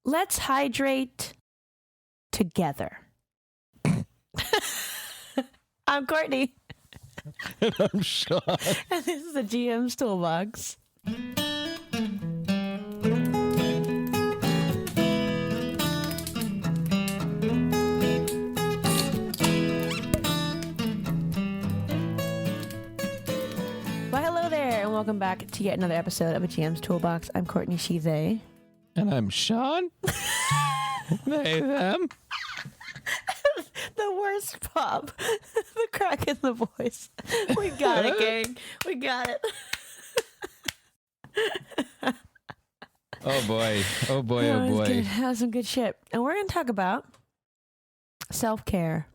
let's hydrate together. I'm Courtney. And I'm Sean. And this is the GM's Toolbox. Well, hello there, and welcome back to yet another episode of a GM's Toolbox. I'm Courtney, she, they. And I'm Sean. They, them. The worst pop. The crack in the voice. We got it, gang. We got it. Oh boy. Oh boy. Oh boy. That was some good shit. And we're going to talk about self-care,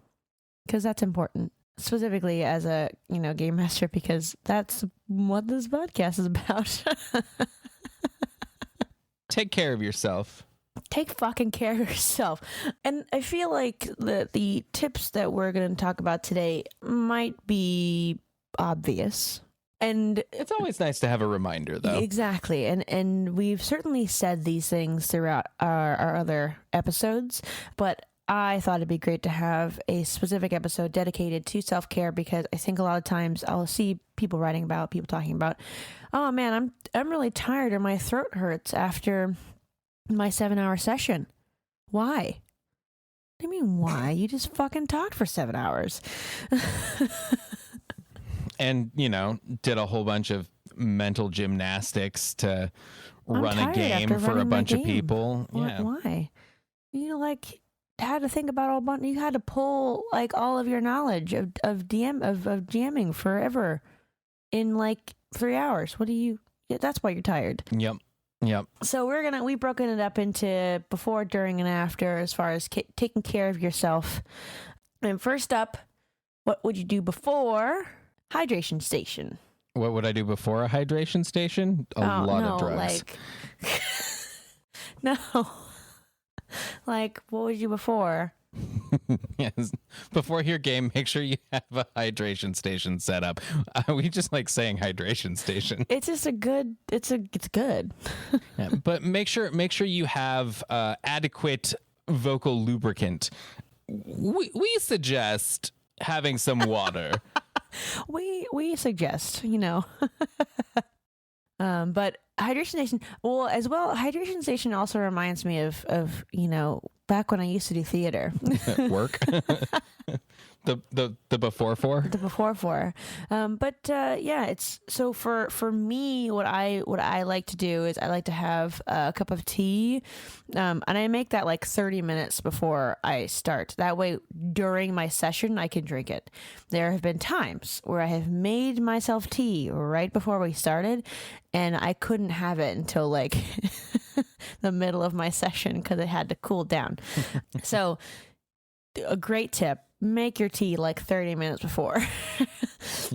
because that's important. Specifically as a, game master, because that's what this podcast is about. Take care of yourself. Take fucking care of yourself. And I feel like the tips that we're going to talk about today might be obvious. And it's always nice to have a reminder, though. Exactly. And we've certainly said these things throughout our other episodes, but I thought it'd be great to have a specific episode dedicated to self-care, because I think a lot of times I'll see people writing about, people talking about, oh man, I'm really tired or my throat hurts after my 7-hour session. Why? What do you mean why? You just fucking talked for 7 hours. And, did a whole bunch of mental gymnastics to run a game for a bunch of people. Yeah. Why? Had to think about all bunch. You had to pull all of your knowledge of DMing forever in 3 hours. That's why you're tired. Yep. So we've broken it up into before, during, and after as far as taking care of yourself. And first up, what would you do before hydration station? What would I do before a hydration station? A lot of drugs. No. What would you do before? Yes. Before your game, make sure you have a hydration station set up. We just like saying hydration station. It's just it's good. Yeah, but make sure you have adequate vocal lubricant. We suggest having some water. we suggest, but hydration station, hydration station also reminds me of back when I used to do theater. Work. The before four. The before four. It's so for me, what I like to do is I like to have a cup of tea, and I make that 30 minutes before I start. That way, during my session, I can drink it. There have been times where I have made myself tea right before we started, and I couldn't have it until the middle of my session because it had to cool down. So, a great tip. Make your tea 30 minutes before. Yeah.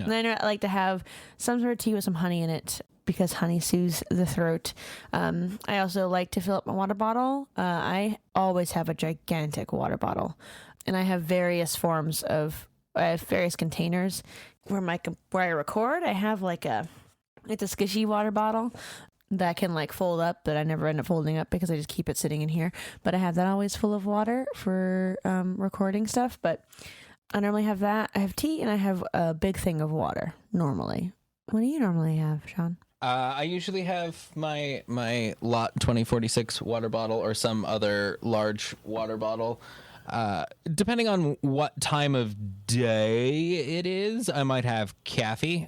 And then I like to have some sort of tea with some honey in it, because honey soothes the throat. I also like to fill up my water bottle. I always have a gigantic water bottle, and I have various various containers where I record. I have it's a squishy water bottle that can fold up, but I never end up folding up because I just keep it sitting in here. But I have that always full of water for recording stuff. But I normally have that. I have tea and I have a big thing of water normally. What do you normally have, Sean? I usually have my Lot 2046 water bottle or some other large water bottle. Depending on what time of day it is, I might have coffee.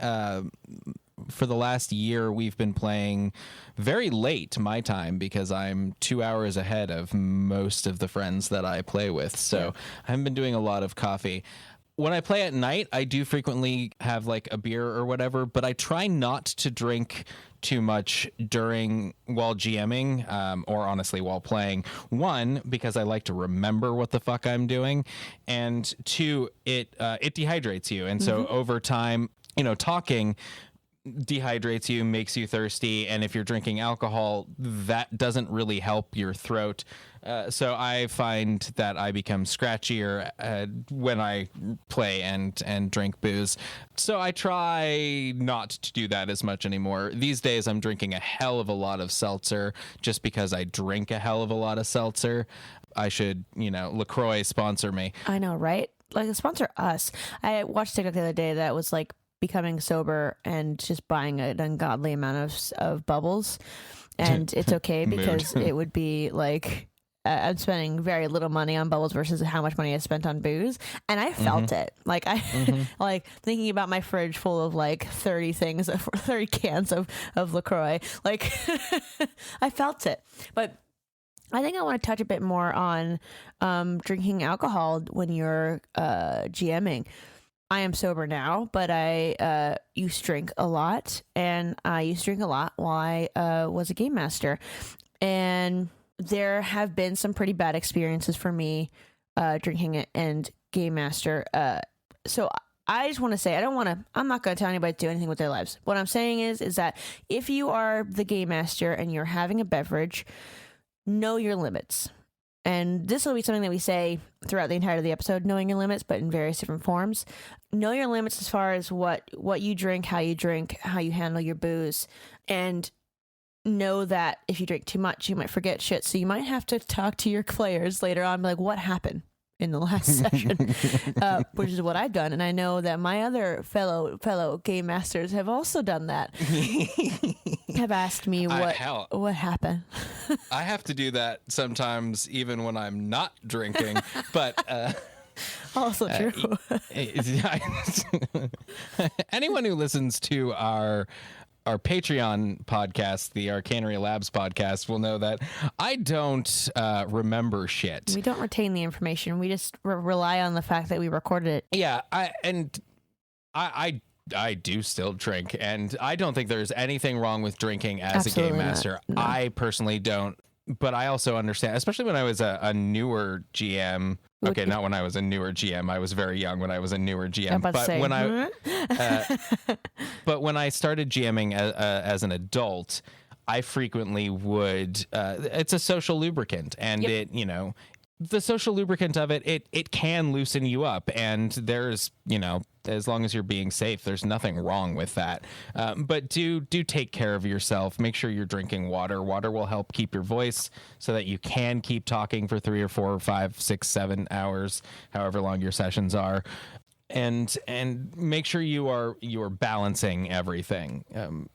For the last year, we've been playing very late my time because I'm 2 hours ahead of most of the friends that I play with. So I haven't been doing a lot of coffee. When I play at night, I do frequently have a beer or whatever, but I try not to drink too much while GMing, or honestly while playing. One, because I like to remember what the fuck I'm doing, and two, it dehydrates you. And so over time, talking dehydrates you, makes you thirsty, and if you're drinking alcohol, that doesn't really help your throat. So I find that I become scratchier when I play and drink booze. So I try not to do that as much anymore. These days I'm drinking a hell of a lot of seltzer just because I drink a hell of a lot of seltzer. I should, LaCroix sponsor me. I know, right? Like, sponsor us. I watched TikTok the other day that was like becoming sober and just buying an ungodly amount of bubbles. And it's okay because it would be like, I'm spending very little money on bubbles versus how much money I spent on booze. And I felt it. Like, like thinking about my fridge full of like 30 cans of LaCroix. Like, I felt it. But I think I want to touch a bit more on drinking alcohol when you're GMing. I am sober now, but I used to drink a lot, and I used to drink a lot while I was a game master. And there have been some pretty bad experiences for me drinking it and game master. So I just want to say, I'm not going to tell anybody to do anything with their lives. What I'm saying is that if you are the game master and you're having a beverage, know your limits. And this will be something that we say throughout the entirety of the episode, knowing your limits, but in various different forms. Know your limits as far as what you drink, how you handle your booze. And know that if you drink too much, you might forget shit. So you might have to talk to your players later on, be like, what happened in the last session? Which is what I've done. And I know that my other fellow game masters have also done that. Have asked me what happened. I have to do that sometimes, even when I'm not drinking. But also true. Anyone who listens to our Patreon podcast, the Arcanery Labs podcast, will know that I don't remember shit. We don't retain the information. We just rely on the fact that we recorded it. Yeah, I do still drink, and I don't think there's anything wrong with drinking as Absolutely a game master. No. I personally don't, but I also understand, especially when I was a newer GM. Okay, not when I was a newer GM. I was very young when I was a newer GM. But when I started GMing as an adult, I frequently would. It's a social lubricant, and the social lubricant of it can loosen you up, and there's as long as you're being safe, there's nothing wrong with that. But do take care of yourself. Make sure you're drinking water. Water will help keep your voice so that you can keep talking for 3 or 4 or 5, 6, 7 hours, however long your sessions are. And make sure you are balancing everything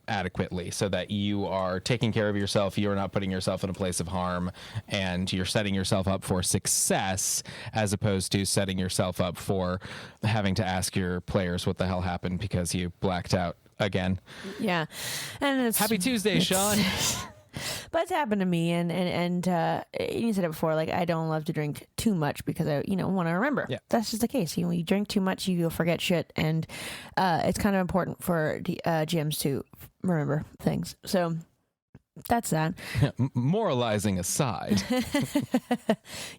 adequately so that you are taking care of yourself. You're not putting yourself in a place of harm, and you're setting yourself up for success as opposed to setting yourself up for having to ask your players what the hell happened because you blacked out again. Yeah, and Happy Tuesday, Sean. But it's happened to me, and you said it before. Like, I don't love to drink too much because I want to remember. Yeah. That's just the case. You drink too much, you'll forget shit, and it's kind of important for GMs to remember things. So that's that. Moralizing aside,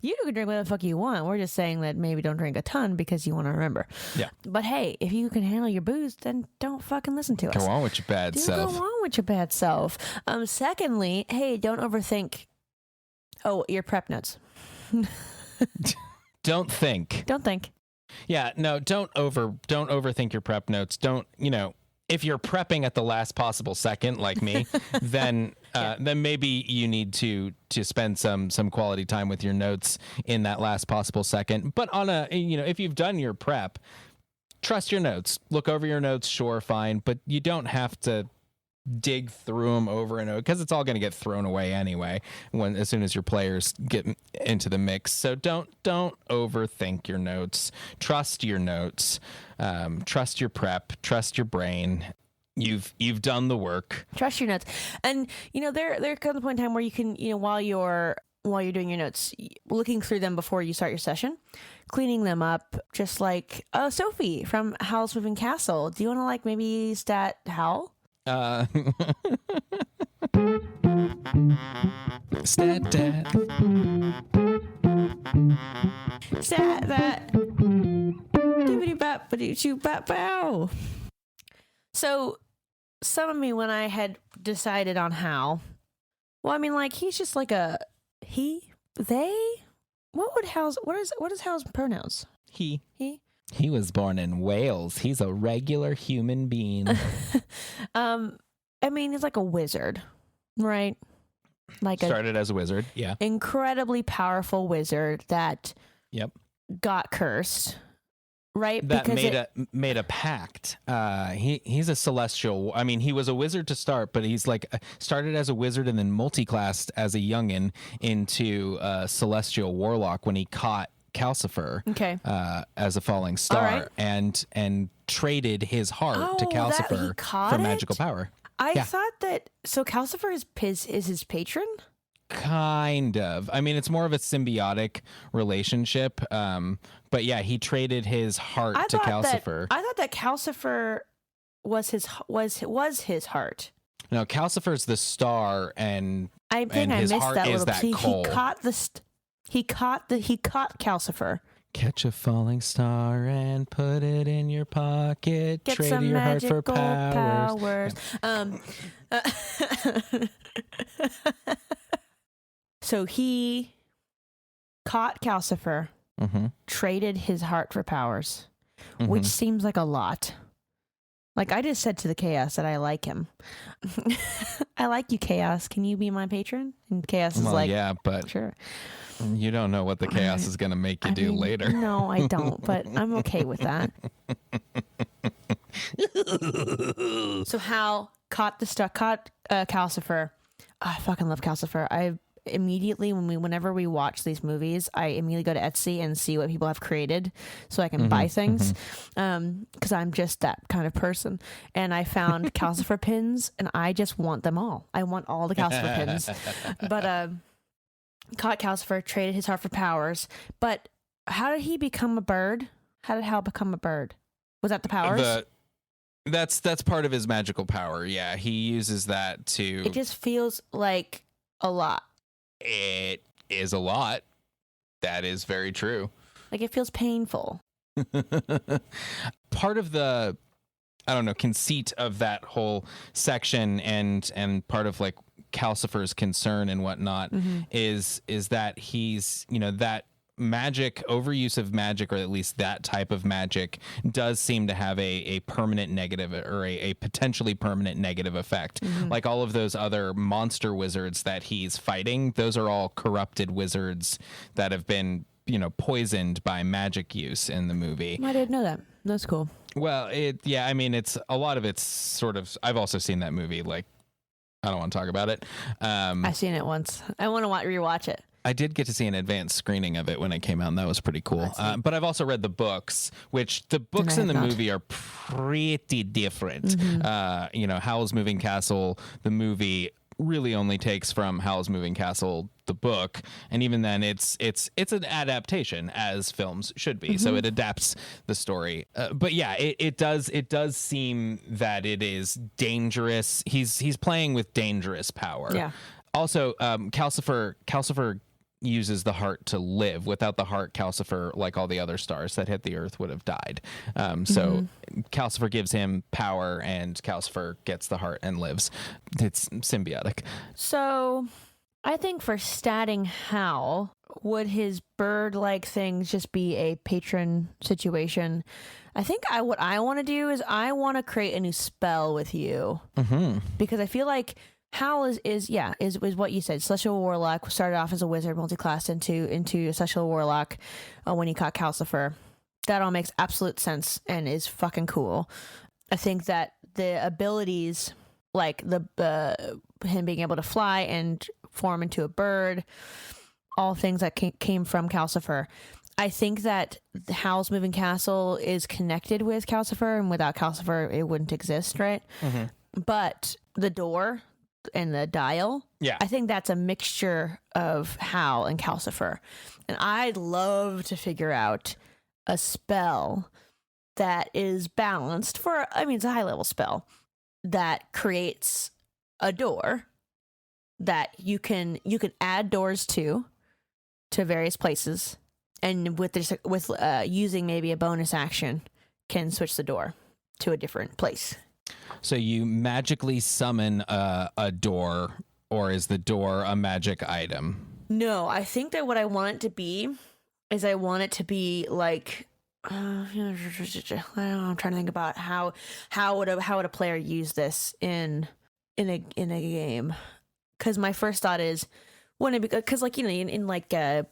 you can drink whatever the fuck you want. We're just saying that maybe don't drink a ton because you want to remember. Yeah. But hey, if you can handle your booze, then don't fucking listen to us. Go on with your bad self. Go on with your bad self. Secondly, hey, don't overthink. Oh, your prep notes. Don't think. Don't think. Yeah, no, don't overthink your prep notes. Don't, if you're prepping at the last possible second, like me, then maybe you need to spend some quality time with your notes in that last possible second. But on if you've done your prep, trust your notes. Look over your notes, sure, fine, but you don't have to dig through them over and over because it's all going to get thrown away anyway as soon as your players get into the mix. So don't overthink your notes. Trust your notes. Trust your prep. Trust your brain. You've done the work. Trust your notes. And there comes a point in time where you can while you're doing your notes, looking through them before you start your session, cleaning them up, just like Sophie from Howl's Moving Castle. Do you want to maybe stat Howl? Stat that. Stat that. Dibbity bop, ba-doo, bop, bow. So some of me when I had decided on Hal. Well, I mean, like he's just like a he, they. What is Hal's pronouns? He. He. He was born in Wales. He's a regular human being. I mean, he's like a wizard, right? Like Started as a wizard. Yeah. Incredibly powerful wizard that Yep. got cursed, right? That Because made a pact. He's a celestial. I mean, he was a wizard to start, but he's like started as a wizard and then multiclassed as a youngin into celestial warlock when he caught Calcifer as a falling star and traded his heart to Calcifer for magical power. I thought that Calcifer is his patron. Kind of. I mean, it's more of a symbiotic relationship. But yeah, he traded his heart to Calcifer. I thought that Calcifer was his heart. No, Calcifer's the star, and I think and I his missed heart that is little. that coal. He caught Calcifer. Catch a falling star and put it in your pocket. Get Trade some your heart for magical powers. So he caught Calcifer, traded his heart for powers, which seems like a lot. Like I just said to the Chaos that I like him. I like you, Chaos. Can you be my patron? And Chaos is like, yeah, but sure. You don't know what the Chaos is going to make you do later. No, I don't, but I'm okay with that. So Hal caught Calcifer. Oh, I fucking love Calcifer. I immediately whenever we watch these movies, I immediately go to Etsy and see what people have created so I can buy things. Because I'm just that kind of person. And I found Calcifer pins and I just want them all. I want all the Calcifer pins. But caught Calcifer, traded his heart for powers. But how did he become a bird? How did Hal become a bird? Was that the powers? That's part of his magical power. Yeah, he uses that to. It just feels like a lot. It is a lot. That is very true. Like it feels painful. Part of the, I don't know, conceit of that whole section and part of like Calcifer's concern and whatnot is that he's, that magic, overuse of magic, or at least that type of magic, does seem to have a permanent negative or a potentially permanent negative effect. Like all of those other monster wizards that he's fighting, those are all corrupted wizards that have been, poisoned by magic use in the movie. I didn't know that. That's cool. Well, I mean, it's a lot of it's sort of, I've also seen that movie, like, I don't want to talk about it. I've seen it once. I want to rewatch it. I did get to see an advanced screening of it when it came out, and that was pretty cool. But I've also read the books, which the books in the movie are pretty different. Howl's Moving Castle, the movie, really only takes from Howl's Moving Castle, the book, and even then it's an adaptation, as films should be. So it adapts the story. But yeah, it does seem that it is dangerous. He's playing with dangerous power. Yeah. Also, Calcifer uses the heart to live. Without the heart, Calcifer, like all the other stars that hit the Earth, would have died. So Calcifer gives him power, and Calcifer gets the heart and lives. It's symbiotic. So I think for statting Hal, would his bird-like things just be a patron situation? I think what I want to do is I want to create a new spell with you. Because I feel like Hal is what you said. Celestial Warlock started off as a wizard, multi-classed into a Celestial Warlock when he caught Calcifer. That all makes absolute sense and is fucking cool. I think that the abilities, like him being able to fly and form into a bird, all things that came from Calcifer. I think that Howl's Moving Castle is connected with Calcifer, and without Calcifer, it wouldn't exist, right? But the door and the dial, I think that's a mixture of Howl and Calcifer. And I'd love to figure out a spell that is balanced it's a high level spell that creates a door that you can add doors to various places, and with using maybe a bonus action can switch the door to a different place. So you magically summon a door, or is the door a magic item? No, I think that what I want it to be is I want it to be like I don't know, I'm trying to think about how would a player use this in a game, because my first thought is when it, because like, you know, in like a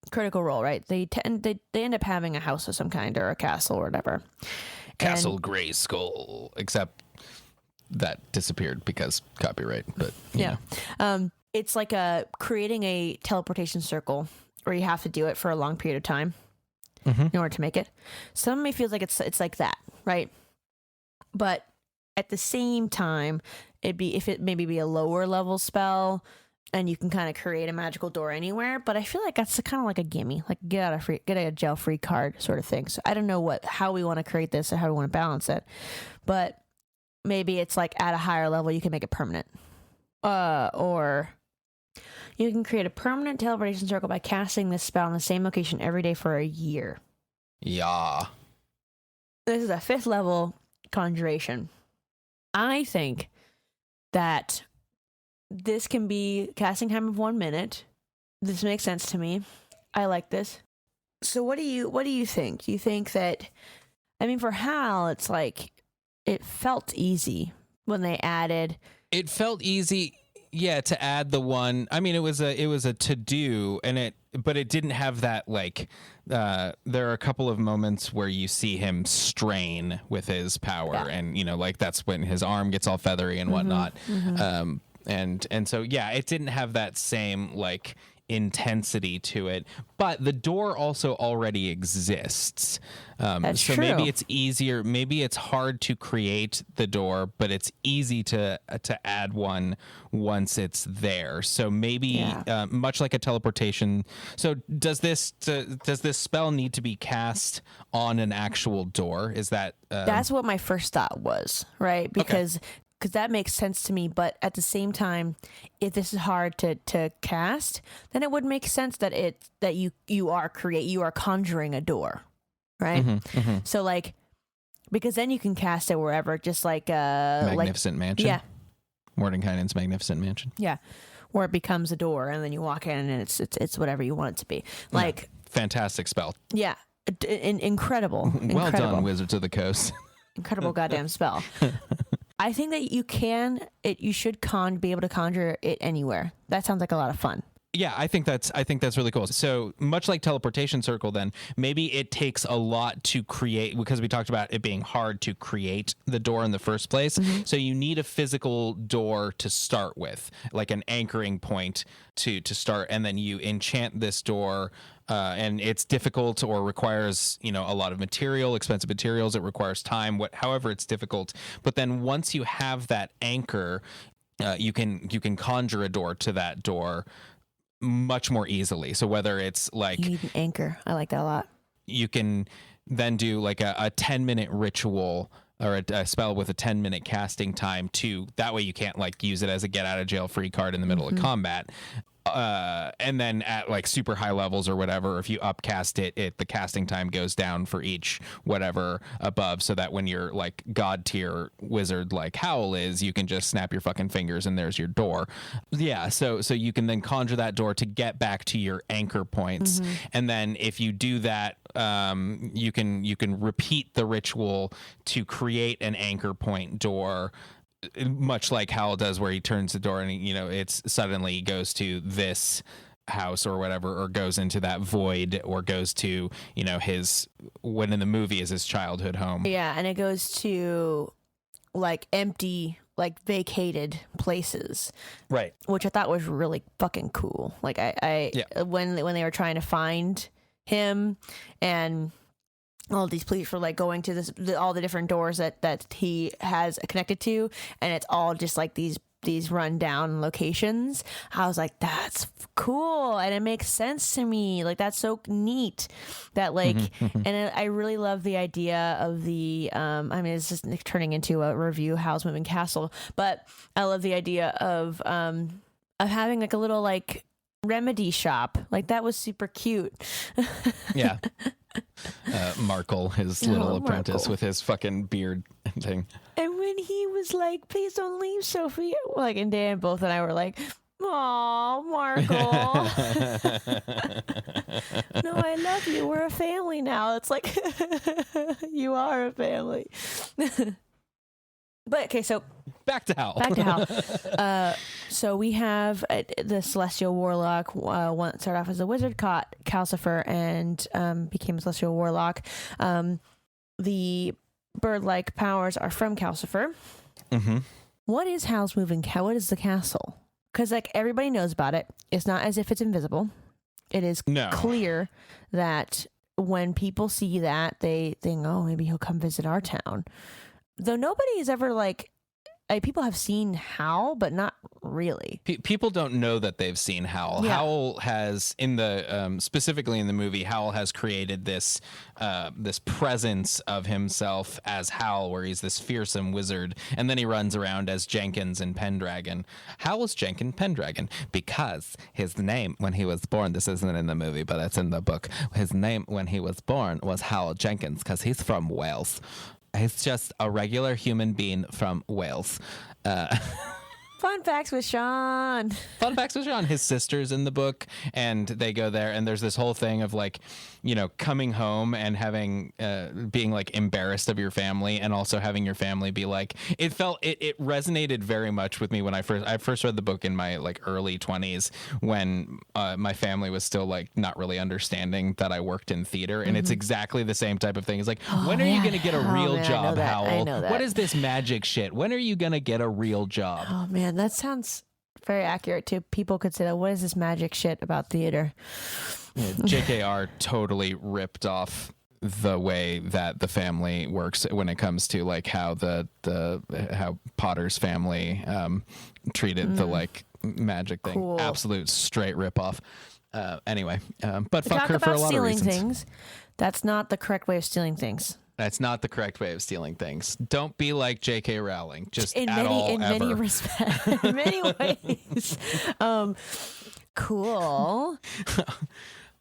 Critical Role, right, they end up having a house of some kind or a castle or whatever. Castle Grayskull, except that disappeared because copyright, but you know. It's like creating a teleportation circle where you have to do it for a long period of time in order to make it. Some of me feels like it's like that, right? But at the same time, if it maybe be a lower level spell and you can kind of create a magical door anywhere. But I feel like that's kind of like a gimme, like get out of jail free card sort of thing. So I don't know how we want to create this or how we want to balance it, but maybe it's like at a higher level you can make it permanent, or you can create a permanent teleportation circle by casting this spell in the same location every day for a year. Yeah. This is a 5th level conjuration. I think that this can be casting time of 1 minute. This makes sense to me. I like this. So what do you think? Do you think that, I mean, for Hal, it's like it felt easy when they added. It felt easy, yeah, to add the one. I mean, it was a to do, but it didn't have that like. There are a couple of moments where you see him strain with his power, and you know, like that's when his arm gets all feathery and whatnot. And so yeah, it didn't have that same like intensity to it, but the door also already exists. That's so true. Maybe it's easier, maybe it's hard to create the door, but it's easy to add one once it's there. So maybe much like a teleportation. So does this spell need to be cast on an actual door? Is that that's what my first thought was, right? Because that makes sense to me, but at the same time, if this is hard to cast, then it would make sense that you are conjuring a door, right? So like, because then you can cast it wherever, just like Magnificent Mansion. Yeah, Mordenkainen's Magnificent Mansion. Yeah, where it becomes a door, and then you walk in, and it's whatever you want it to be. Like, fantastic spell. Yeah, incredible. Well done, Wizards of the Coast. Incredible goddamn spell. I think that you should be able to conjure it anywhere. That sounds like a lot of fun. Yeah, I think that's really cool. So much like teleportation circle, then maybe it takes a lot to create, because we talked about it being hard to create the door in the first place. So you need a physical door to start with, like an anchoring point to start, and then you enchant this door. And it's difficult or requires, you know, a lot of expensive materials. It requires time, however it's difficult. But then once you have that anchor, you can conjure a door to that door much more easily. So whether it's like, you need an anchor. I like that a lot. You can then do like a 10-minute ritual or a spell with a 10-minute casting time too. That way you can't like use it as a get out of jail free card in the middle of combat. And then at like super high levels or whatever, if you upcast it, the casting time goes down for each whatever above, so that when you're like god tier wizard like Howl is, you can just snap your fucking fingers and there's your door. Yeah, so you can then conjure that door to get back to your anchor points, and then if you do that, you can repeat the ritual to create an anchor point door, much like Hal does, where he turns the door and it's suddenly goes to this house or whatever, or goes into that void, or goes to his, when in the movie is his childhood home. Yeah, and it goes to like empty, like vacated places, right? Which I thought was really fucking cool. Like when they were trying to find him, and all these police were like going to all the different doors that he has connected to, and it's all just like these run down locations. I was like, that's cool, and it makes sense to me. Like, that's so neat that like, and I really love the idea of the I mean, it's just turning into a review Howl's Moving Castle, but I love the idea of having like a little like remedy shop. Like, that was super cute. Yeah. Markle, his little apprentice with his fucking beard thing. And we when he was like, please don't leave, Sophie. Like, and Dan, both and I were like, aw, Markle. No, I love you. We're a family now. It's like, you are a family. But okay, so back to Hal. So we have the Celestial Warlock. One started off as a wizard, caught Calcifer, and became a Celestial Warlock. The bird-like powers are from Calcifer. Mm-hmm. What is Hal's moving? What is the castle? Because like everybody knows about it. It's not as if it's invisible. It is clear that when people see that, they think, oh, maybe he'll come visit our town. Though nobody is ever like, people have seen Hal, but not really. People don't know that they've seen Hal. Yeah. Hal has, in the specifically in the movie, Hal has created this this presence of himself as Hal, where he's this fearsome wizard, and then he runs around as Jenkins and Pendragon. Hal is Jenkins Pendragon because his name when he was born. This isn't in the movie, but it's in the book. His name when he was born was Hal Jenkins because he's from Wales. He's just a regular human being from Wales. Fun facts with Sean. Fun facts with Sean. His sister's in the book, and they go there, and there's this whole thing of like, you know, coming home and having being like embarrassed of your family, and also having your family be like, it resonated very much with me when I first read the book in my like early 20s, when my family was still like not really understanding that I worked in theater, and it's exactly the same type of thing. It's like, when are you gonna get a real job, Howell? I know that. What is this magic shit? When are you gonna get a real job? Oh man, that sounds very accurate too. People could say that. What is this magic shit about theater? JKR totally ripped off the way that the family works when it comes to like how how Potter's family treated the like magic thing. Cool. Absolute straight rip off. Anyway, but fuck Talk her for a about lot of stealing reasons. things. That's not the correct way of stealing things. That's not the correct way of stealing things. Don't be like J.K. Rowling. Just in many respects, in many ways. Cool.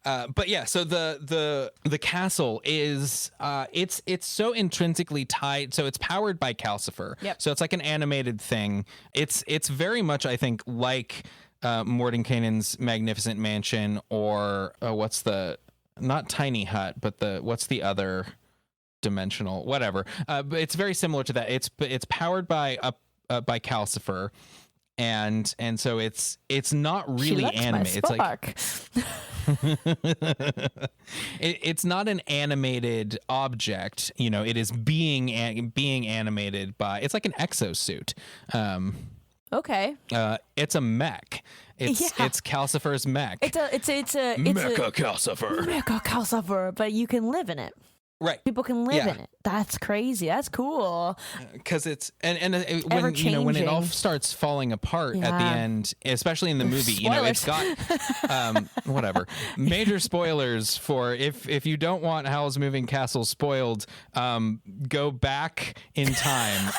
But yeah, so the castle is it's so intrinsically tied. So it's powered by Calcifer. Yep. So it's like an animated thing. It's very much, I think, like Mordenkainen's Magnificent Mansion, or what's the, not Tiny Hut, but what's the other dimensional, whatever. But it's very similar to that. It's powered by Calcifer. And so it's not really animated. It's like it's not an animated object, you know. It is being animated by. It's like an exosuit. Okay. It's a mech. It's Calcifer's mech. It's a Mecha Calcifer. Mecha Calcifer, but you can live in it. Right. People can live in it. That's crazy. That's cool. Because it's when you know, when it all starts falling apart at the end, especially in the movie, you know, it's got whatever major spoilers for if you don't want Howl's Moving Castle spoiled, go back in time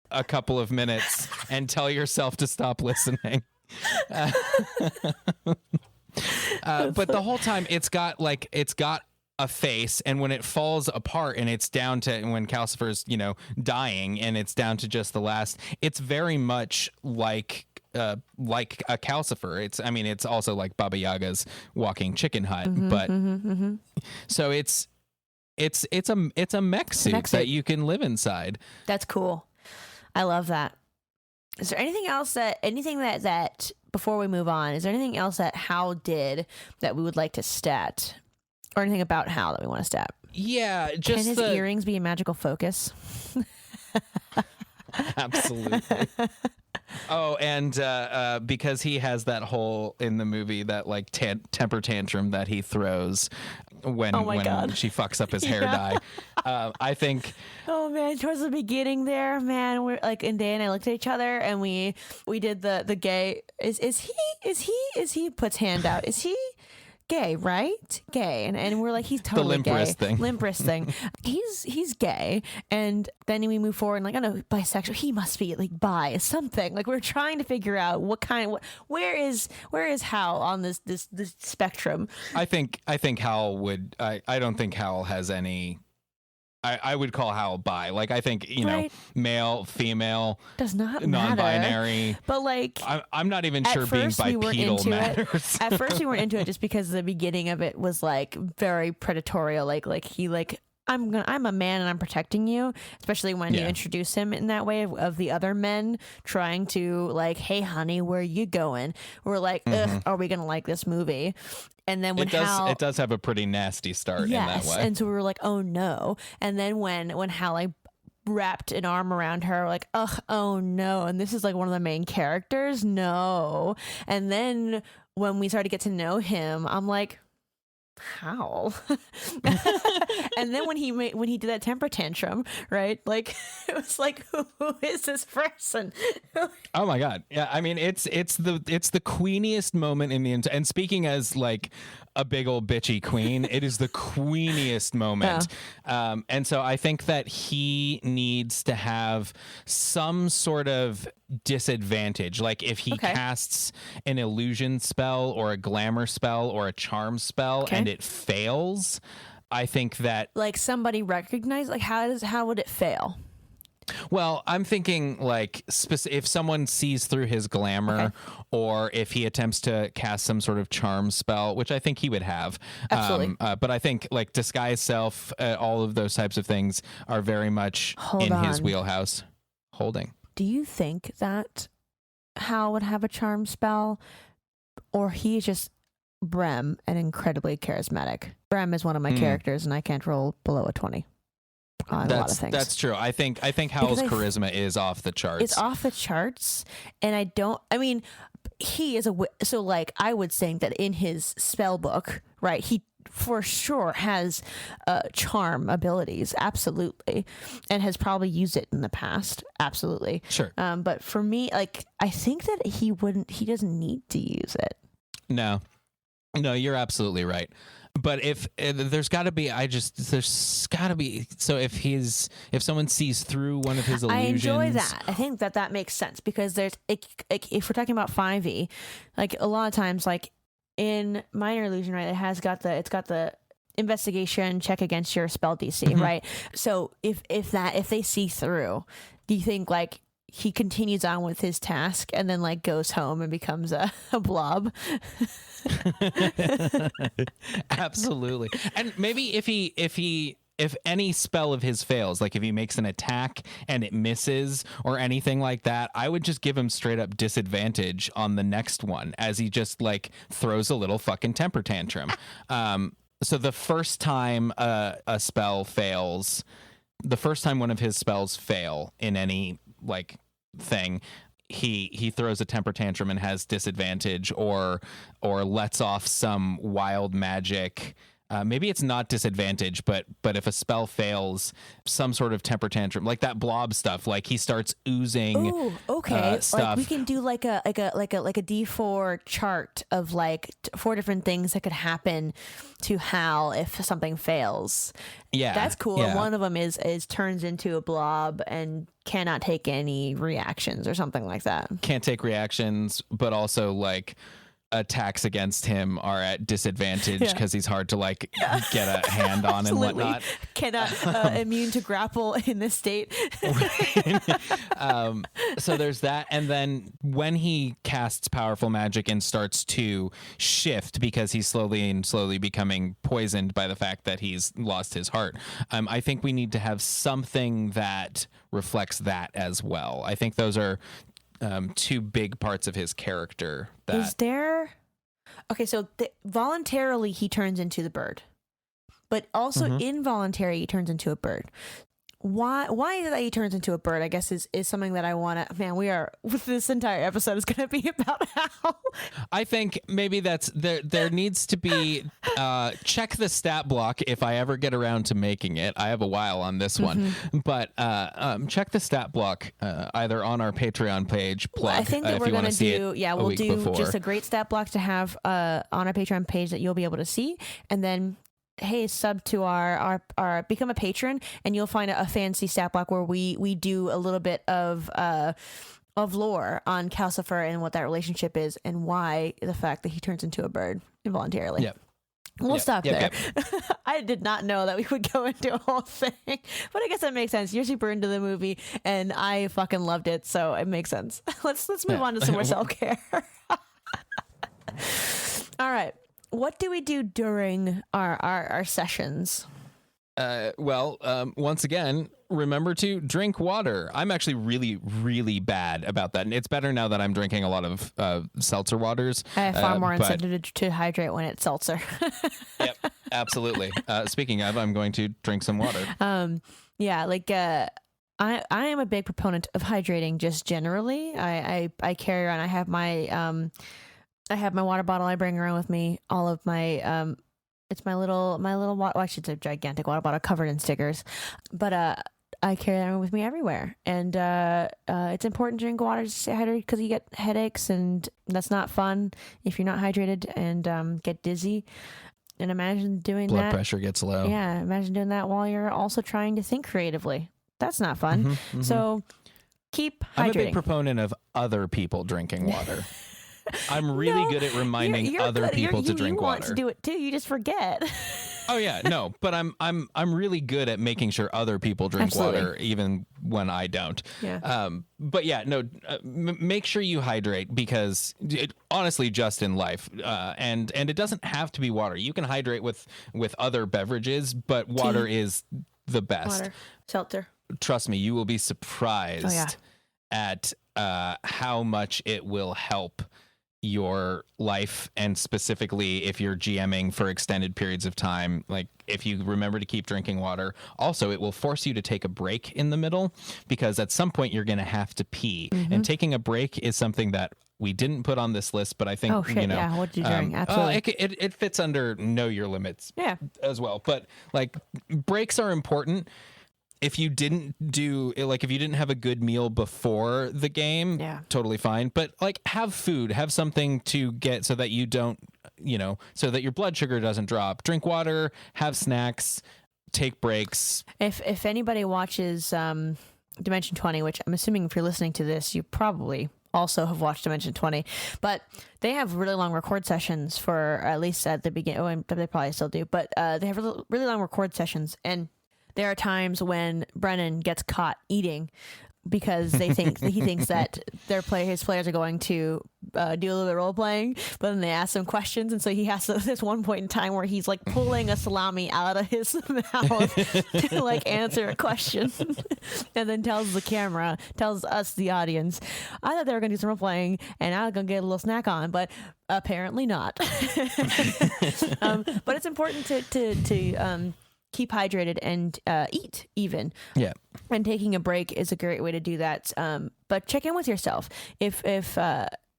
a couple of minutes and tell yourself to stop listening. But the whole time it's got a face, and when it falls apart and it's down to when Calcifer's, you know, dying and it's down to just the last, it's very much like a Calcifer. It's also like Baba Yaga's walking chicken hut, but so it's a mech suit that you can live inside. That's cool. I love that. Is there anything else that before we move on, is there anything else that Hal did that we would like to stat? Or anything about Hal that we want to stat? Yeah, just can his earrings be a magical focus? Absolutely. Oh, and because he has that whole in the movie, that like temper tantrum that he throws when she fucks up his hair dye. I think. Oh man, towards the beginning there, man, we're like, and Dan and I looked at each other and we did the gay. Is he puts hand out? Is he gay, right? Gay. And we're like, he's totally the limp gay. Limp wrist thing. He's gay. And then we move forward and like, I know, bisexual. He must be like bi something. Like we're trying to figure out where is Hal on this spectrum. I think Hal would, I don't think Hal has any I would call Hal bi. Like, I think, Right. male, female, Does not matter. non-binary. But like, I'm not even sure at being first we weren't bipedal into matters. it. At first we weren't into it just because the beginning of it was like very predatorial. Like he like I'm a man and I'm protecting you, especially when you introduce him in that way of the other men trying to like, hey honey, where are you going? We're like, ugh, are we gonna like this movie? And then when it does have a pretty nasty start in that way. And so we were like, oh no. And then when Hal like wrapped an arm around her, like, ugh, oh no. And this is like one of the main characters, no. And then when we started to get to know him, I'm like, how? And then when he did that temper tantrum, right? Like it was like, who is this person? Oh my god. Yeah, I mean it's the queeniest moment in the and speaking as like a big old bitchy queen, it is the queeniest moment. And so I think that he needs to have some sort of disadvantage. Like if he casts an illusion spell or a glamour spell or a charm spell and it fails, I think that like somebody recognized, like how would it fail? Well, I'm thinking like if someone sees through his glamour or if he attempts to cast some sort of charm spell, which I think he would have. Absolutely. But I think like disguise self, all of those types of things are very much his wheelhouse. Holding. Do you think that Hal would have a charm spell, or he's just Brem and incredibly charismatic? Brem is one of my characters and I can't roll below a 20. On a lot of things. That's true. I think Hal's charisma is off the charts. It's off the charts, and I mean, he is so like I would think that in his spell book, right? He for sure has charm abilities, absolutely, and has probably used it in the past, absolutely. Sure. But for me, like I think that he doesn't need to use it. No, you're absolutely right. But if there's got to be, so if someone sees through one of his illusions. I enjoy that. I think that makes sense because if we're talking about 5e, like a lot of times, like in minor illusion, right, it's got the investigation check against your spell DC, right? So if they see through, do you think like he continues on with his task and then like goes home and becomes a blob? Absolutely. And maybe if any spell of his fails, like if he makes an attack and it misses or anything like that, I would just give him straight up disadvantage on the next one as he just like throws a little fucking temper tantrum. So the first time a spell fails, the first time one of his spells fail in any like thing, he throws a temper tantrum and has disadvantage or lets off some wild magic. Maybe it's not disadvantage, but if a spell fails, some sort of temper tantrum, like that blob stuff, like he starts oozing. Ooh, okay. Stuff. Like we can do like a D4 chart of like 4 different things that could happen to Hal if something fails. Yeah, that's cool. Yeah. And one of them is turns into a blob and cannot take any reactions or something like that. Can't take reactions, but also like attacks against him are at disadvantage because he's hard to like get a hand on and whatnot. Cannot immune to grapple in this state. So there's that, and then when he casts powerful magic and starts to shift because he's slowly becoming poisoned by the fact that he's lost his heart, I think we need to have something that reflects that as well. I think those are two big parts of his character. Is there? Okay, so voluntarily he turns into the bird, but also involuntarily he turns into a bird. Why is it that he turns into a bird? I guess is something that I want to. Man, we are. This entire episode is going to be about how. I think maybe that's there. There needs to be check the stat block if I ever get around to making it. I have a while on this one, but check the stat block either on our Patreon page. Plug, I think that we're going to do. Yeah, we'll do before. Just a great stat block to have on our Patreon page that you'll be able to see, and then. Hey, sub to our become a patron, and you'll find a fancy stat block where we do a little bit of lore on Calcifer and what that relationship is and why the fact that he turns into a bird involuntarily. Yep. We'll stop Yep. there. I did not know that we would go into a whole thing, but I guess that makes sense. You're super into the movie, and I fucking loved it, so it makes sense. Let's move on to some more self care. All right, what do we do during our sessions? Once again, remember to drink water. I'm actually really, really bad about that. And it's better now that I'm drinking a lot of seltzer waters. I have far more incentive to hydrate when it's seltzer. Yep, absolutely. Speaking of, I'm going to drink some water. I am a big proponent of hydrating just generally. I carry around, I have my water bottle I bring around with me, all of my, it's my little water, well, actually it's a gigantic water bottle covered in stickers, but I carry that with me everywhere. And it's important to drink water to stay hydrated because you get headaches, and that's not fun if you're not hydrated, and get dizzy. And imagine doing Blood that. pressure gets low. Yeah, imagine doing that while you're also trying to think creatively. That's not fun. So keep hydrating. I'm a big proponent of other people drinking water. I'm really good at reminding other people to drink water. You want to do it too. You just forget. Oh yeah, no, but I'm really good at making sure other people drink water even when I don't. Yeah. But yeah, no, make sure you hydrate because honestly, just in life, and it doesn't have to be water. You can hydrate with other beverages, but water is the best. Water, seltzer. Trust me, you will be surprised at how much it will help your life, and specifically if you're GMing for extended periods of time. Like if you remember to keep drinking water, also it will force you to take a break in the middle, because at some point you're going to have to pee, and taking a break is something that we didn't put on this list, but I think what did you drink? Absolutely. It fits under know your limits as well. But like breaks are important. If you didn't have a good meal before the game, totally fine. But like have food, have something to get so that you don't, so that your blood sugar doesn't drop. Drink water, have snacks, take breaks. If anybody watches Dimension 20, which I'm assuming if you're listening to this, you probably also have watched Dimension 20, but they have really long record sessions for, at least at the beginning. Oh, they probably still do, but they have really long record sessions, and there are times when Brennan gets caught eating because he thinks that his players are going to do a little bit of role playing, but then they ask him questions, and so he has to, there's one point in time where he's like pulling a salami out of his mouth to like answer a question, and then tells us the audience, I thought they were going to do some role playing and I was going to get a little snack on, but apparently not. But it's important to keep hydrated and eat even. Yeah. And taking a break is a great way to do that. But check in with yourself. If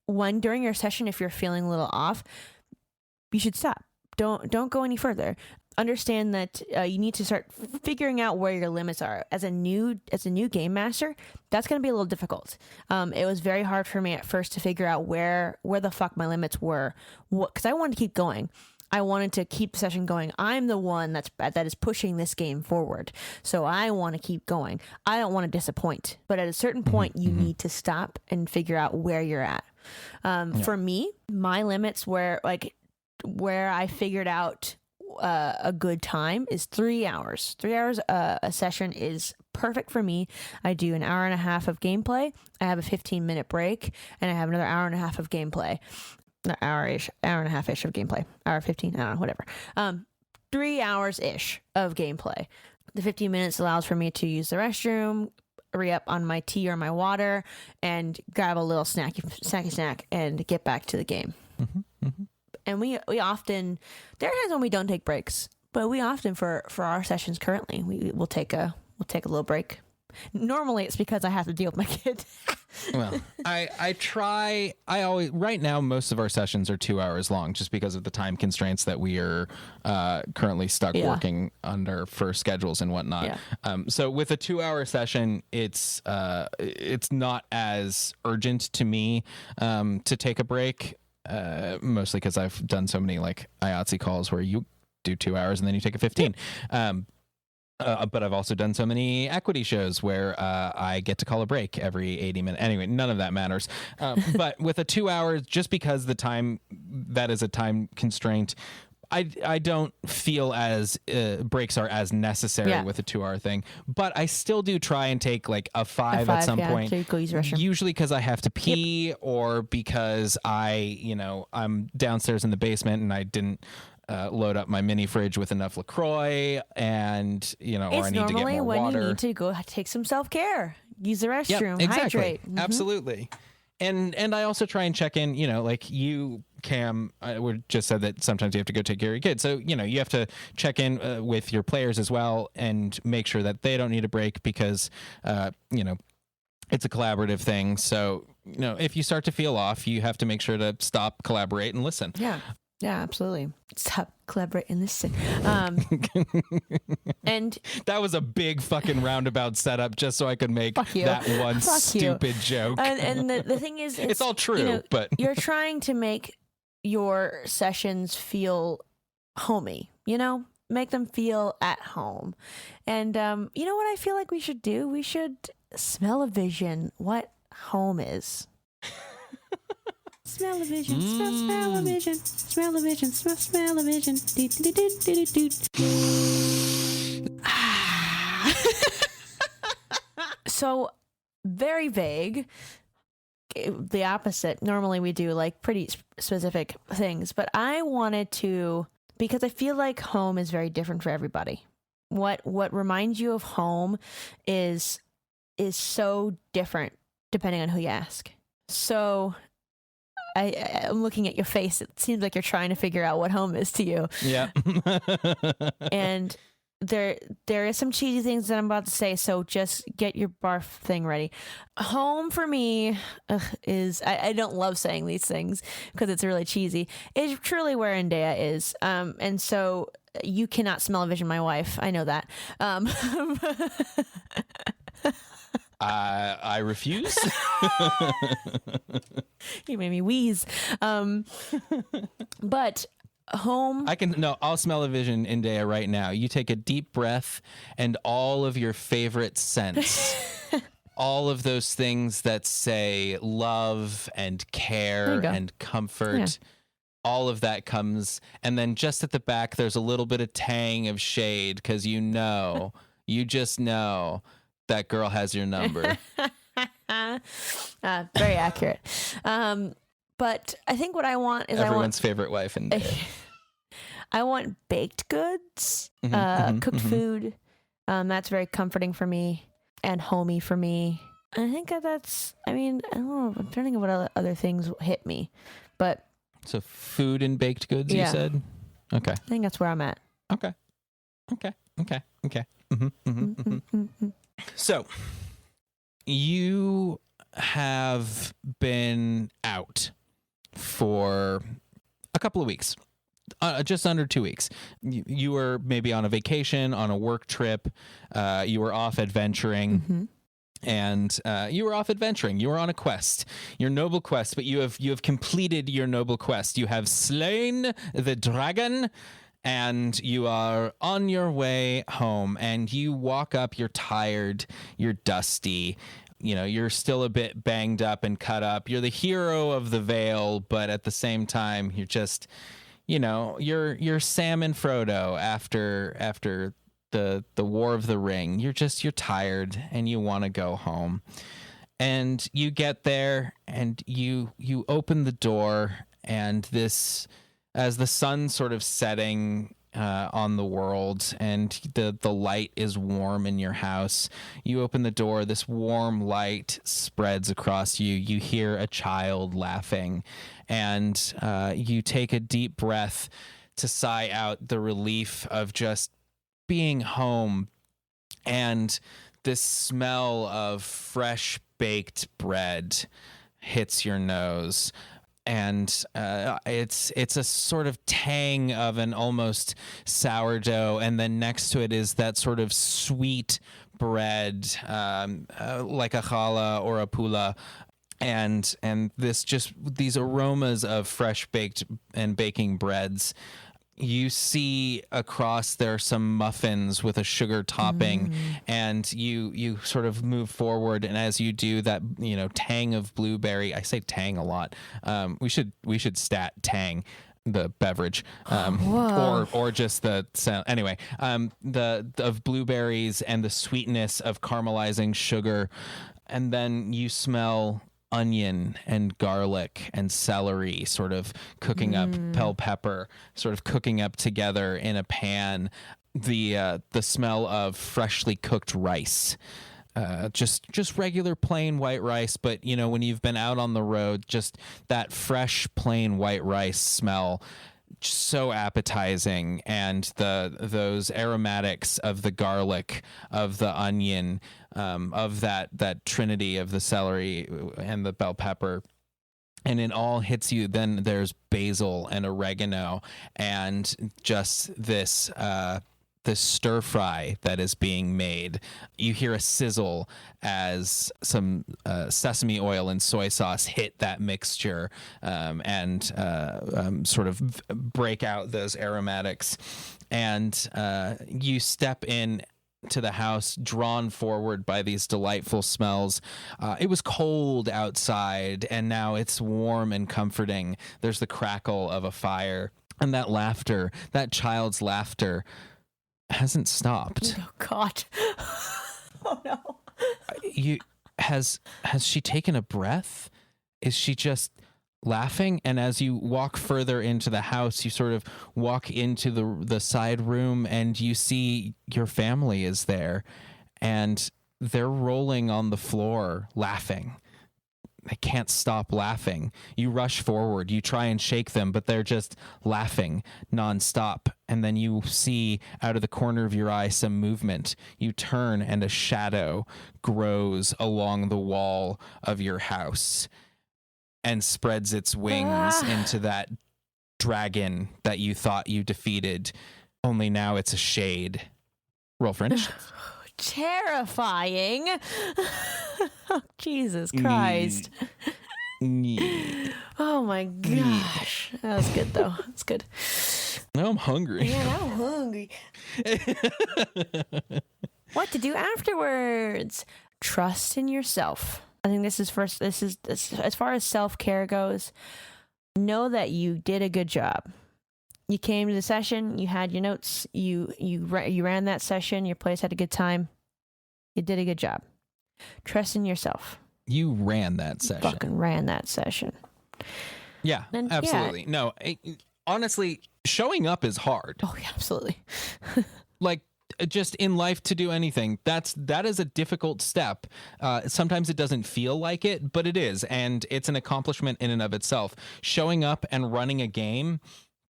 when during your session, if you're feeling a little off, you should stop. Don't go any further. Understand that you need to start figuring out where your limits are. As a new game master, that's going to be a little difficult. It was very hard for me at first to figure out where the fuck my limits were, because I wanted to keep going. I wanted to keep the session going. I'm the one that is pushing this game forward. So I want to keep going. I don't want to disappoint. But at a certain point, you need to stop and figure out where you're at. For me, my limits where I figured out a good time is 3 hours. 3 hours a session is perfect for me. I do an hour and a half of gameplay. I have a 15-minute break, and I have another hour and a half of gameplay. Hour and a half ish of gameplay. Hour 15, I don't know, whatever. 3 hours ish of gameplay. The 15 minutes allows for me to use the restroom, re-up on my tea or my water, and grab a little snacky snack and get back to the game. And we often, there are times when we don't take breaks, but we often for our sessions currently, we'll take a little break. Normally it's because I have to deal with my kid. Well, right now, most of our sessions are 2 hours long just because of the time constraints that we are currently stuck working under for schedules and whatnot. Yeah. So with a 2 hour session, it's not as urgent to me to take a break, mostly because I've done so many like IATSE calls where you do 2 hours and then you take a 15. But I've also done so many equity shows where I get to call a break every 80 minutes. Anyway, none of that matters. But with a 2 hours, just because that is a time constraint, I don't feel as breaks are as necessary with a 2-hour thing, but I still do try and take like a 5 at some point. So you go use the restroom. Usually because I have to pee or because I'm downstairs in the basement and I didn't load up my mini fridge with enough LaCroix, and or I need to get more when water. You need to go take some self-care, use the restroom, exactly. hydrate. Absolutely. And I also try and check in, like you, Cam, just said that sometimes you have to go take care of your kids. So, you have to check in with your players as well and make sure that they don't need a break because, it's a collaborative thing. So, if you start to feel off, you have to make sure to stop, collaborate, and listen. Yeah. Yeah, absolutely. Stop, collaborate, and listen. And that was a big fucking roundabout setup just so I could make that one stupid joke. And the thing is, it's all true, but you're trying to make your sessions feel homey, make them feel at home. And you know what I feel like we should do? We should smell-o-vision what home is. Smell-o-vision, smell-o-vision, smell-o-vision, smell-o-vision. So, very vague. The opposite. Normally we do like pretty specific things, but I wanted to, because I feel like home is very different for everybody. What reminds you of home is so different depending on who you ask. So I'm looking at your face. It seems like you're trying to figure out what home is to you. Yeah. And there is some cheesy things that I'm about to say, so just get your barf thing ready. Home for me is, I don't love saying these things because it's really cheesy. It's truly where Indea is. And so you cannot smell-o-vision my wife. I know that. I refuse. You made me wheeze. But home. I'll smell-o-vision Indea right now. You take a deep breath and all of your favorite scents, all of those things that say love and care and comfort, all of that comes. And then just at the back, there's a little bit of tang of shade because you just know that girl has your number. Very accurate. But I think what I want is everyone's favorite wife in there. I want baked goods, cooked food. That's very comforting for me and homey for me. I think I don't know. I'm trying to think of what other things hit me, but. So food and baked goods, you said? Okay. I think that's where I'm at. Okay. So you have been out for a couple of weeks, just under 2 weeks. You were maybe on a vacation, on a work trip. You were off adventuring. Mm-hmm. And you were off adventuring. You were on a quest, your noble quest, but you have completed your noble quest. You have slain the dragon, and you are on your way home. And you walk up. You're tired. You're dusty. You're still a bit banged up and cut up. You're the hero of the Vale, but at the same time, you're just, you're Sam and Frodo after the War of the Ring. You're tired and you want to go home. And you get there and you open the door, and as the sun sort of setting on the world and the light is warm in your house, you open the door, this warm light spreads across you. You hear a child laughing, and you take a deep breath to sigh out the relief of just being home. And this smell of fresh baked bread hits your nose, and it's a sort of tang of an almost sourdough, and then next to it is that sort of sweet bread, like a challah or a pula, and these aromas of fresh baked and baking breads. You see across there some muffins with a sugar topping, and you sort of move forward, and as you do, that tang of blueberry. I say tang a lot. We should stat tang. the beverage, or just the sound. Anyway, of blueberries and the sweetness of caramelizing sugar, and then you smell onion and garlic and celery sort of cooking up, bell pepper sort of cooking up together in a pan. The smell of freshly cooked rice. Just regular plain white rice, but when you've been out on the road, just that fresh plain white rice smell, so appetizing, and those aromatics of the garlic, of the onion, of that trinity of the celery and the bell pepper. And it all hits you. Then there's basil and oregano and just this stir fry that is being made. You hear a sizzle as some sesame oil and soy sauce hit that mixture, and sort of break out those aromatics. And you step in to the house, drawn forward by these delightful smells. It was cold outside, and now it's warm and comforting. There's the crackle of a fire, and that laughter, that child's laughter, hasn't stopped. Oh God. Oh no. Has she taken a breath? Is she just laughing? And as you walk further into the house, you sort of walk into the side room, and you see your family is there, and they're rolling on the floor laughing. They can't stop laughing. You rush forward, you try and shake them, but they're just laughing nonstop. And then you see out of the corner of your eye some movement. You turn, and a shadow grows along the wall of your house and spreads its wings into that dragon that you thought you defeated. Only now it's a shade. Roll for initiative. Terrifying. Oh, Jesus Christ. Oh my gosh. That was good though. That's good. Now I'm hungry. Yeah, now I'm hungry. What to do afterwards? Trust in yourself. I think this is as far as self-care goes. Know that you did a good job. You came to the session, you had your notes, you ran that session, your players had a good time. You did a good job. Trust in yourself. You ran that session. Fucking ran that session. Yeah, and, absolutely. Yeah. No, honestly, showing up is hard. Oh, yeah, absolutely. Like, just in life, to do anything, that is a difficult step. Sometimes it doesn't feel like it, but it is, and it's an accomplishment in and of itself. Showing up and running a game,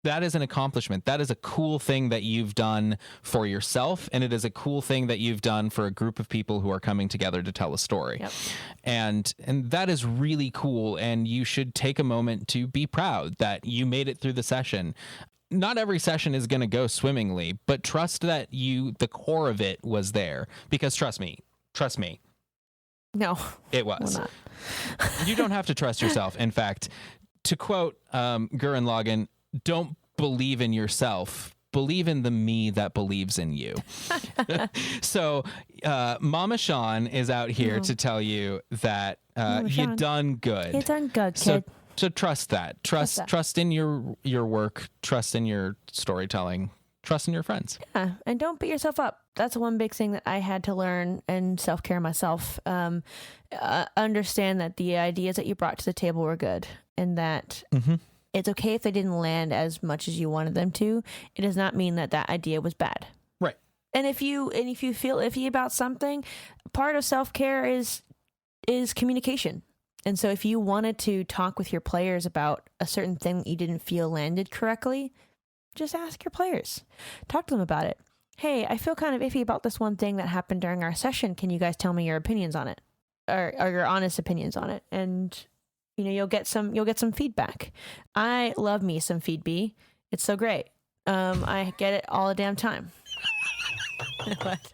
that is an accomplishment. That is a cool thing that you've done for yourself, and it is a cool thing that you've done for a group of people who are coming together to tell a story. Yep. And that is really cool, and you should take a moment to be proud that you made it through the session. Not every session is going to go swimmingly, but trust that the core of it was there, because trust me. No, it was. Not. You don't have to trust yourself. In fact, to quote Gurren Lagann, don't believe in yourself. Believe in the me that believes in you. So Mama Sean is out here to tell you that you done good. You done good, kid. So trust that. Trust in your work. Trust in your storytelling. Trust in your friends. Yeah, and don't beat yourself up. That's one big thing that I had to learn in self-care myself. Understand that the ideas that you brought to the table were good, and that it's okay if they didn't land as much as you wanted them to. It does not mean that idea was bad. Right. And if you feel iffy about something, part of self-care is communication. And so if you wanted to talk with your players about a certain thing that you didn't feel landed correctly, just ask your players. Talk to them about it. Hey, I feel kind of iffy about this one thing that happened during our session. Can you guys tell me your opinions on it? Or your honest opinions on it? And you'll get some feedback. I love me some feedback. It's so great. I get it all the damn time. What?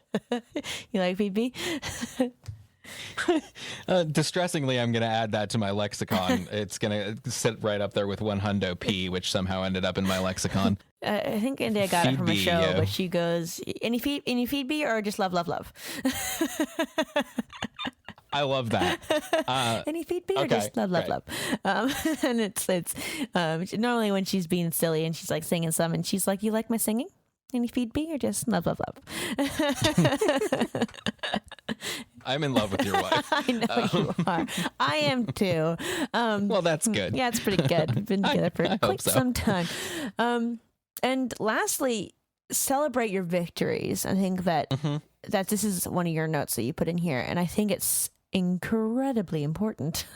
You like feedback? Distressingly, I'm going to add that to my lexicon. It's going to sit right up there with one hundo P, which somehow ended up in my lexicon. I think India got it from a show, but she goes, any feedback or just love? I love that. Any feedback or okay, just love, love, right. love? And it's normally when she's being silly and she's like singing some and she's like, you like my singing? Any feedback or just love, love, love? I'm in love with your wife. I know you are. I am too. Well, that's good. Yeah, it's pretty good. We've been together for I quite hope so. some time. And lastly, celebrate your victories. I think that that this is one of your notes that you put in here, and I think it's incredibly important.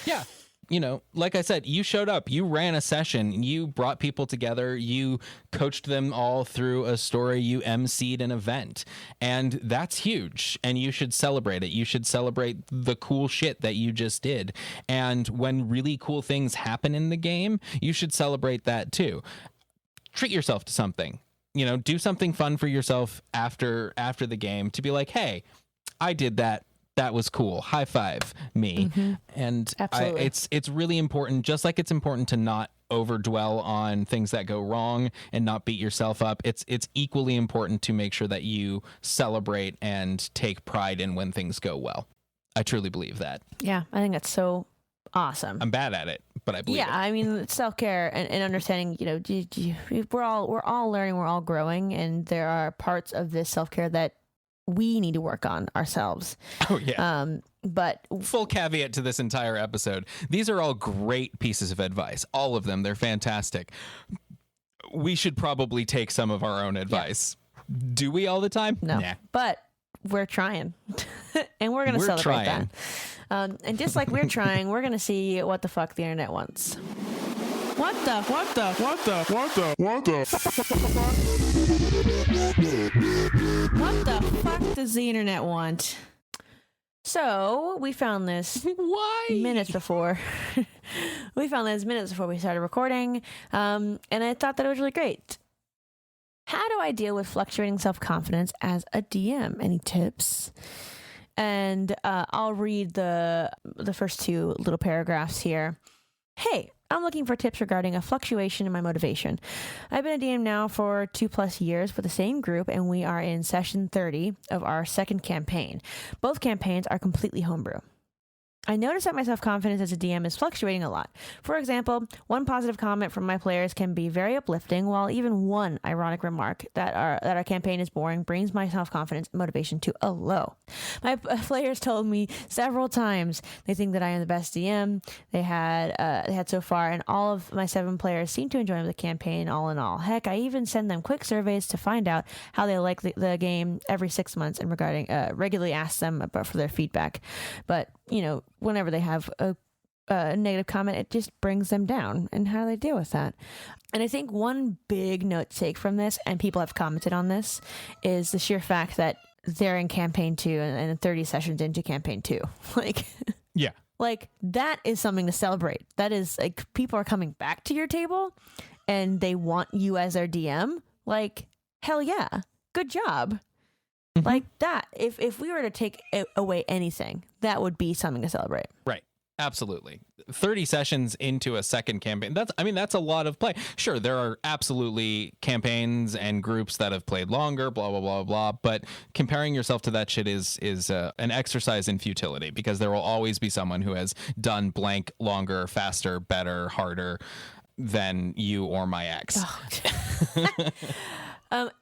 Yeah. You know, like I said, you showed up, you ran a session, you brought people together, you coached them all through a story, you emceed an event, and that's huge. And you should celebrate it. You should celebrate the cool shit that you just did. And when really cool things happen in the game, you should celebrate that too. Treat yourself to something. You know, do something fun for yourself after the game to be like, hey, I did that. That was cool. High five me. And it's really important, just like it's important to not overdwell on things that go wrong and not beat yourself up. It's equally important to make sure that you celebrate and take pride in when things go well. I truly believe that. Yeah, I think that's so awesome. I'm bad at it, but I believe it. I mean, self-care and understanding, you know, we're all learning, we're all growing, and there are parts of this self-care that we need to work on ourselves. Oh yeah. But full caveat to this entire episode. These are all great pieces of advice. All of them. They're fantastic. We should probably take some of our own advice. Yeah. Do we all the time? No. Nah. But we're trying. And we're going to celebrate that. And just like we're trying, we're going to see what the fuck the internet wants. What the fuck does the internet want? So we found this minutes before we started recording, and I thought that it was really great. How do I deal with fluctuating self-confidence as a DM? Any tips? And I'll read the first two little paragraphs here. Hey, I'm looking for tips regarding a fluctuation in my motivation. I've been a DM now for 2+ years with the same group, and we are in session 30 of our second campaign. Both campaigns are completely homebrew. I notice that my self-confidence as a DM is fluctuating a lot. For example, one positive comment from my players can be very uplifting, while even one ironic remark that our campaign is boring brings my self-confidence motivation to a low. My players told me several times they think that I am the best DM they had so far, and all of my 7 players seem to enjoy the campaign all in all. Heck, I even send them quick surveys to find out how they like the game every 6 months, and regularly ask them for their feedback. But you know, whenever they have a negative comment, it just brings them down. And how do they deal with that? And I think one big note to take from this, and people have commented on this, is the sheer fact that they're in campaign 2 and 30 sessions into campaign 2. Yeah. Like, that is something to celebrate. That is, like, people are coming back to your table and they want you as their DM. Like, hell yeah. Good job. Like that, if we were to take away anything, that would be something to celebrate. Right. Absolutely. 30 sessions into a second campaign. That's a lot of play. Sure, there are absolutely campaigns and groups that have played longer, blah, blah, blah, blah. But comparing yourself to that shit is an exercise in futility, because there will always be someone who has done blank longer, faster, better, harder than you or my ex.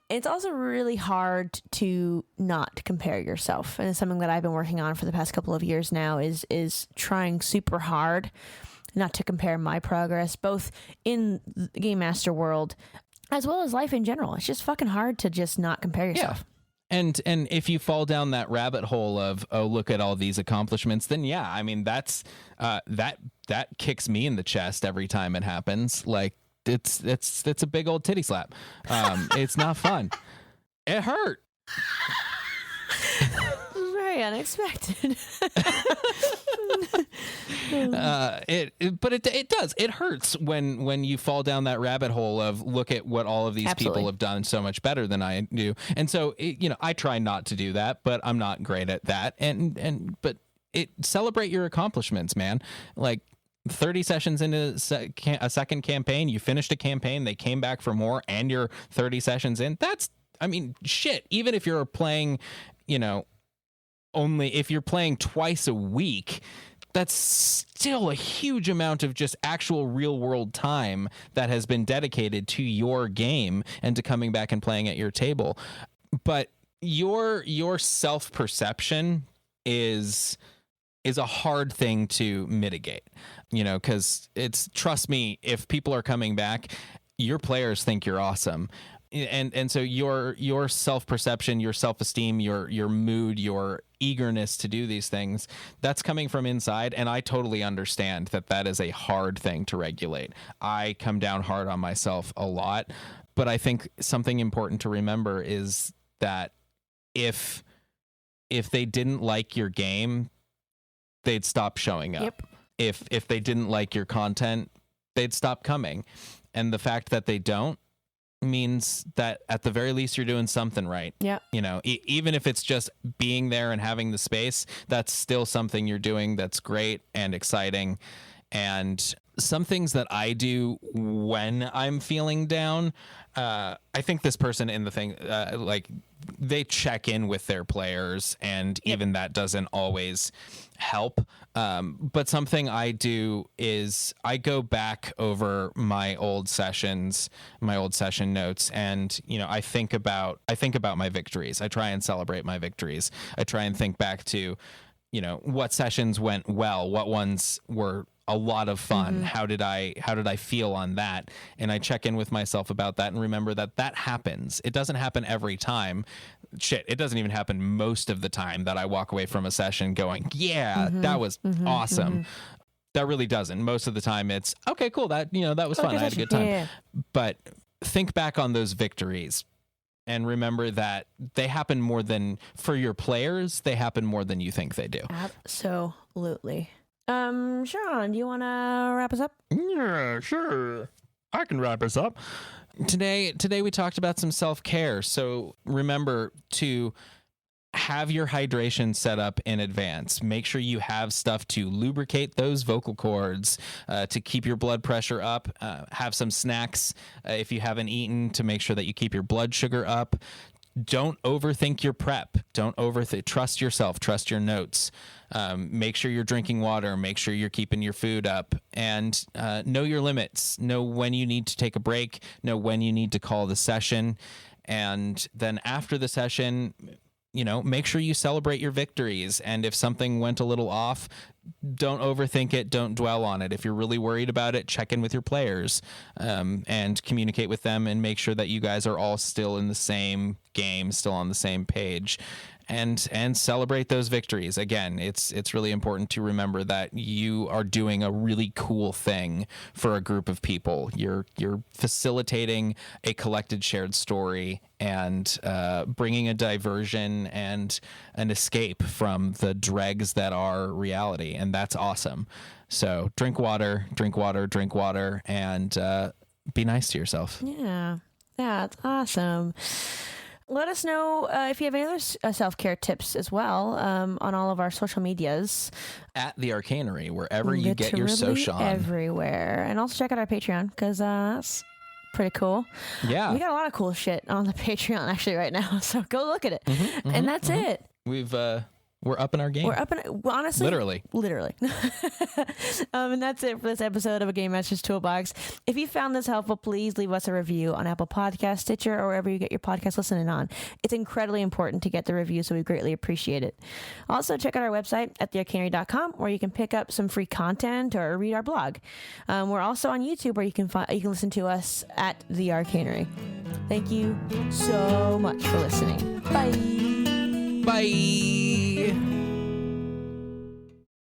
It's also really hard to not compare yourself. And it's something that I've been working on for the past couple of years now is trying super hard not to compare my progress, both in the Game Master world as well as life in general. It's just fucking hard to just not compare yourself. Yeah. And if you fall down that rabbit hole of, oh, look at all these accomplishments, then yeah, I mean, that's that kicks me in the chest every time it happens. Like, it's a big old titty slap. It's not fun. It hurt. Very unexpected. But it does. It hurts when you fall down that rabbit hole of, look at what all of these people have done so much better than I do. And so, I try not to do that, but I'm not great at that. But celebrate your accomplishments, man. Like, 30 sessions into a second campaign, you finished a campaign, they came back for more, and you're 30 sessions in. That's, shit. Even if you're playing, if you're playing twice a week, that's still a huge amount of just actual real world time that has been dedicated to your game and to coming back and playing at your table. But your self-perception is a hard thing to mitigate, because trust me, if people are coming back, your players think you're awesome. And so your self-perception, your self-esteem, your mood, your eagerness to do these things, that's coming from inside. And I totally understand that is a hard thing to regulate. I come down hard on myself a lot, but I think something important to remember is that if they didn't like your game, they'd stop showing up. Yep. If they didn't like your content, they'd stop coming. And the fact that they don't means that at the very least you're doing something right. Yeah. Even if it's just being there and having the space, that's still something you're doing that's great and exciting. And some things that I do when I'm feeling down, I think this person in the thing, they check in with their players, and even that doesn't always help. But something I do is I go back over my old session notes, and I think about my victories. I try and celebrate my victories. I try and think back to what sessions went well, what ones were a lot of fun. How did I feel on that? And I check in with myself about that and remember that happens. It doesn't happen every time. Shit, it doesn't even happen most of the time that I walk away from a session going, yeah, that was awesome. That really doesn't. Most of the time it's okay, cool. That was fun. I had a good time. Yeah. But think back on those victories and remember that they happen more than, for your players, they happen more than you think they do. Absolutely. Sean, do you want to wrap us up? Yeah, sure. I can wrap us up. Today we talked about some self-care. So remember to have your hydration set up in advance. Make sure you have stuff to lubricate those vocal cords, to keep your blood pressure up. Have some snacks if you haven't eaten, to make sure that you keep your blood sugar up. Don't overthink your prep. Trust yourself. Trust your notes. Make sure you're drinking water. Make sure you're keeping your food up, and know your limits. Know when you need to take a break. Know when you need to call the session. And then after the session, make sure you celebrate your victories. And if something went a little off, don't overthink it. Don't dwell on it. If you're really worried about it, check in with your players, and communicate with them, and make sure that you guys are all still in the same game, still on the same page, and celebrate those victories. Again, it's really important to remember that you are doing a really cool thing for a group of people. You're facilitating a collected shared story, and bringing a diversion and an escape from the dregs that are reality. And that's awesome. So drink water, and be nice to yourself. Yeah, that's awesome. Let us know if you have any other self-care tips as well, on all of our social medias. At the Arcanery, wherever you get your social on. Everywhere. And also check out our Patreon, because that's pretty cool. Yeah. We got a lot of cool shit on the Patreon actually right now, so go look at it. And that's it. We're up in our game. We're up in, honestly. Literally. And that's it for this episode of A Game Master's Toolbox. If you found this helpful, please leave us a review on Apple Podcasts, Stitcher, or wherever you get your podcast listening on. It's incredibly important to get the review, so we greatly appreciate it. Also, check out our website at thearcanery.com, where you can pick up some free content or read our blog. We're also on YouTube, where you can listen to us at The Arcanery. Thank you so much for listening. Bye. Bye.